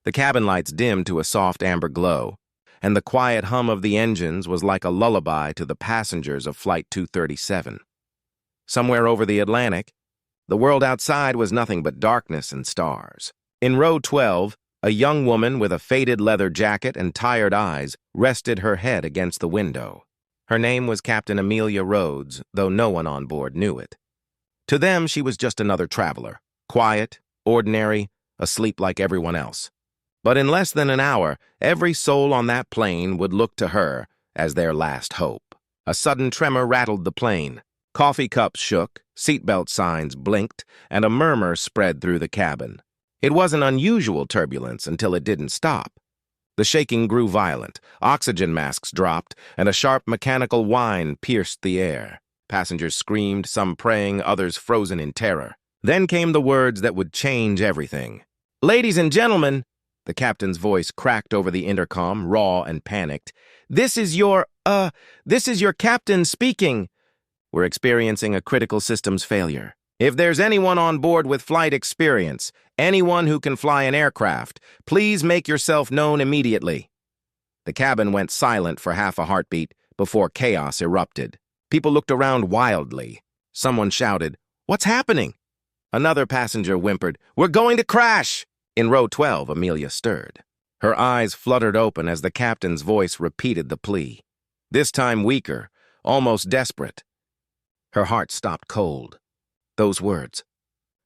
The cabin lights dimmed to a soft amber glow, and the quiet hum of the engines was like a lullaby to the passengers of Flight 237. Somewhere over the Atlantic, the world outside was nothing but darkness and stars. In row 12, a young woman with a faded leather jacket and tired eyes rested her head against the window. Her name was Captain Amelia Rhodes, though no one on board knew it. To them, she was just another traveler, quiet, ordinary, asleep like everyone else. But in less than an hour, every soul on that plane would look to her as their last hope. A sudden tremor rattled the plane. Coffee cups shook, seatbelt signs blinked, and a murmur spread through the cabin. It wasn't unusual turbulence until it didn't stop. The shaking grew violent, oxygen masks dropped, and a sharp mechanical whine pierced the air. Passengers screamed, some praying, others frozen in terror. Then came the words that would change everything. "Ladies and gentlemen," the captain's voice cracked over the intercom, raw and panicked. This is your captain speaking. We're experiencing a critical systems failure. If there's anyone on board with flight experience, anyone who can fly an aircraft, please make yourself known immediately." The cabin went silent for half a heartbeat before chaos erupted. People looked around wildly. Someone shouted, "What's happening?" Another passenger whimpered, "We're going to crash!" In row 12, Amelia stirred. Her eyes fluttered open as the captain's voice repeated the plea. This time weaker, almost desperate. Her heart stopped cold. Those words.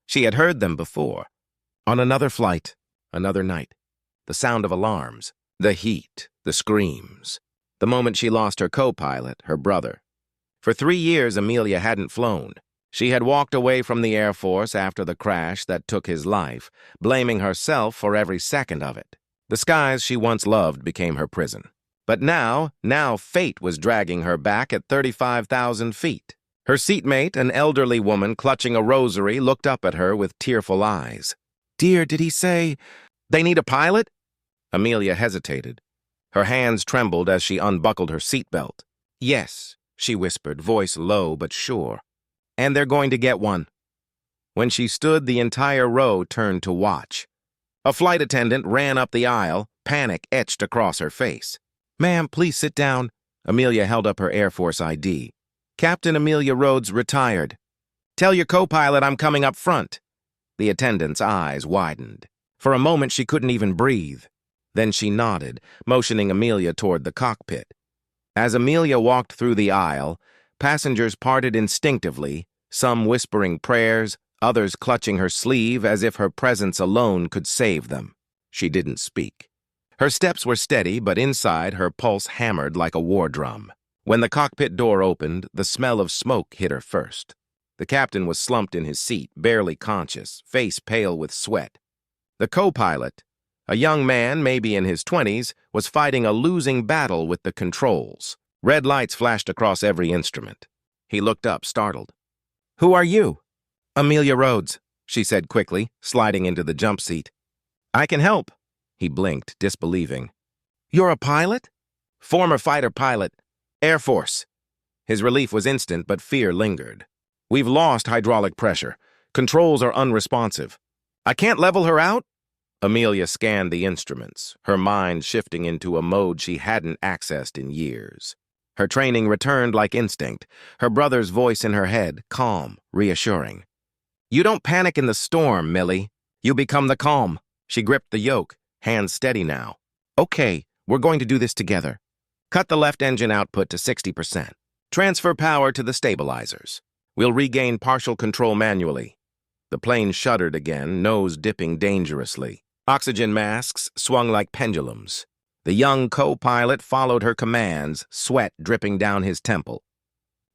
She had heard them before. On another flight, another night. The sound of alarms, the heat, the screams. The moment she lost her co-pilot, her brother. For 3 years, Amelia hadn't flown. She had walked away from the Air Force after the crash that took his life, blaming herself for every second of it. The skies she once loved became her prison. But now fate was dragging her back at 35,000 feet. Her seatmate, an elderly woman clutching a rosary, looked up at her with tearful eyes. "Dear, did he say they need a pilot?" Amelia hesitated. Her hands trembled as she unbuckled her seatbelt. "Yes," she whispered, voice low but sure. "And they're going to get one." When she stood, the entire row turned to watch. A flight attendant ran up the aisle, panic etched across her face. "Ma'am, please sit down." Amelia held up her Air Force ID. "Captain Amelia Rhodes, retired. Tell your co-pilot I'm coming up front." The attendant's eyes widened. For a moment, she couldn't even breathe. Then she nodded, motioning Amelia toward the cockpit. As Amelia walked through the aisle, passengers parted instinctively, some whispering prayers, others clutching her sleeve as if her presence alone could save them. She didn't speak. Her steps were steady, but inside her pulse hammered like a war drum. When the cockpit door opened, the smell of smoke hit her first. The captain was slumped in his seat, barely conscious, face pale with sweat. The co-pilot, a young man, maybe in his 20s, was fighting a losing battle with the controls. Red lights flashed across every instrument. He looked up, startled. "Who are you?" "Amelia Rhodes," she said quickly, sliding into the jump seat. "I can help." He blinked, disbelieving. "You're a pilot?" "Former fighter pilot. Air Force." His relief was instant, but fear lingered. "We've lost hydraulic pressure. Controls are unresponsive." "I can't level her out?" Amelia scanned the instruments, her mind shifting into a mode she hadn't accessed in years. Her training returned like instinct, her brother's voice in her head, calm, reassuring. "You don't panic in the storm, Millie. You become the calm." She gripped the yoke, hands steady now. "Okay, we're going to do this together. Cut the left engine output to 60%. Transfer power to the stabilizers. We'll regain partial control manually." The plane shuddered again, nose dipping dangerously. Oxygen masks swung like pendulums. The young co-pilot followed her commands, sweat dripping down his temple.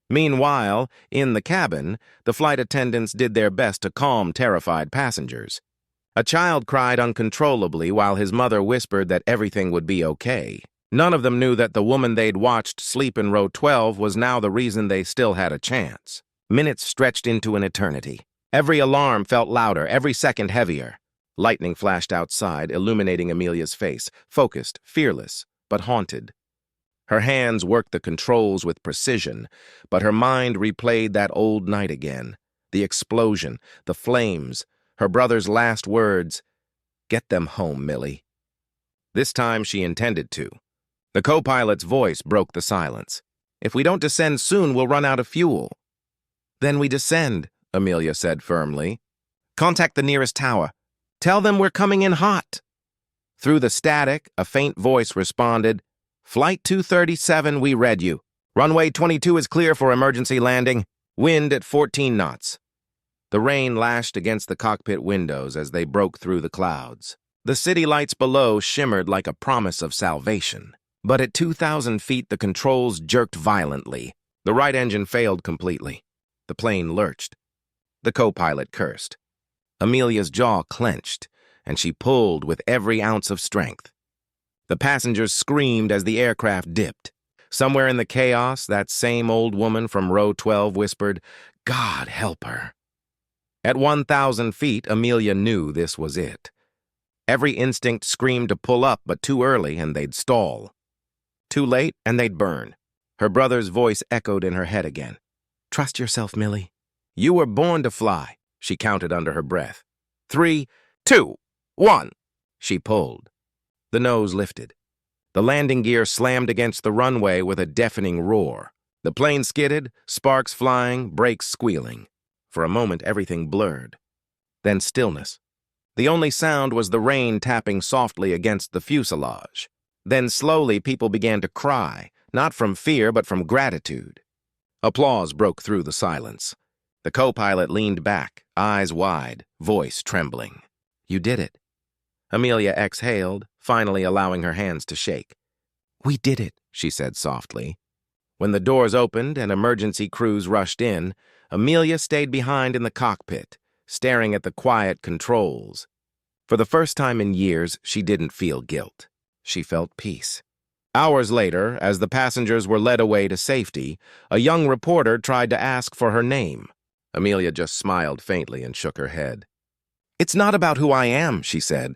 Meanwhile, in the cabin, the flight attendants did their best to calm terrified passengers. A child cried uncontrollably while his mother whispered that everything would be okay. None of them knew that the woman they'd watched sleep in row 12 was now the reason they still had a chance. Minutes stretched into an eternity. Every alarm felt louder, every second heavier. Lightning flashed outside, illuminating Amelia's face, focused, fearless, but haunted. Her hands worked the controls with precision, but her mind replayed that old night again. The explosion, the flames, her brother's last words, "Get them home, Millie." This time she intended to. The co-pilot's voice broke the silence. "If we don't descend soon, we'll run out of fuel." "Then we descend," Amelia said firmly. "Contact the nearest tower. Tell them we're coming in hot." Through the static, a faint voice responded, "Flight 237, we read you. Runway 22 is clear for emergency landing. Wind at 14 knots." The rain lashed against the cockpit windows as they broke through the clouds. The city lights below shimmered like a promise of salvation. But at 2,000 feet, the controls jerked violently. The right engine failed completely. The plane lurched. The co-pilot cursed. Amelia's jaw clenched, and she pulled with every ounce of strength. The passengers screamed as the aircraft dipped. Somewhere in the chaos, that same old woman from row 12 whispered, "God help her." At 1,000 feet, Amelia knew this was it. Every instinct screamed to pull up, but too early and they'd stall. Too late and they'd burn. Her brother's voice echoed in her head again. "Trust yourself, Millie. You were born to fly," she counted under her breath. 3, 2, 1. She pulled. The nose lifted. The landing gear slammed against the runway with a deafening roar. The plane skidded, sparks flying, brakes squealing. For a moment, everything blurred. Then stillness. The only sound was the rain tapping softly against the fuselage. Then slowly people began to cry, not from fear but from gratitude. Applause broke through the silence. The co-pilot leaned back, eyes wide, voice trembling. "You did it." Amelia exhaled, finally allowing her hands to shake. "We did it," she said softly. When the doors opened and emergency crews rushed in, Amelia stayed behind in the cockpit, staring at the quiet controls. For the first time in years, she didn't feel guilt. She felt peace. Hours later, as the passengers were led away to safety, a young reporter tried to ask for her name. Amelia just smiled faintly and shook her head. "It's not about who I am," she said.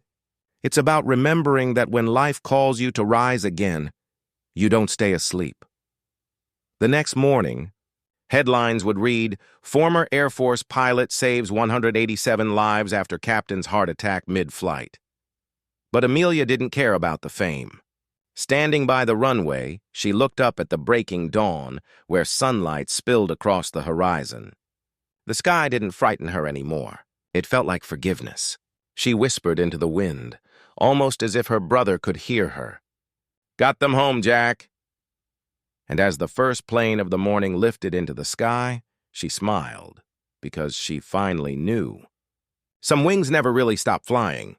"It's about remembering that when life calls you to rise again, you don't stay asleep." The next morning, headlines would read, "Former Air Force pilot saves 187 lives after captain's heart attack mid-flight." But Amelia didn't care about the fame. Standing by the runway, she looked up at the breaking dawn, where sunlight spilled across the horizon. The sky didn't frighten her anymore. It felt like forgiveness. She whispered into the wind, almost as if her brother could hear her. "Got them home, Jack." And as the first plane of the morning lifted into the sky, she smiled, because she finally knew. Some wings never really stop flying.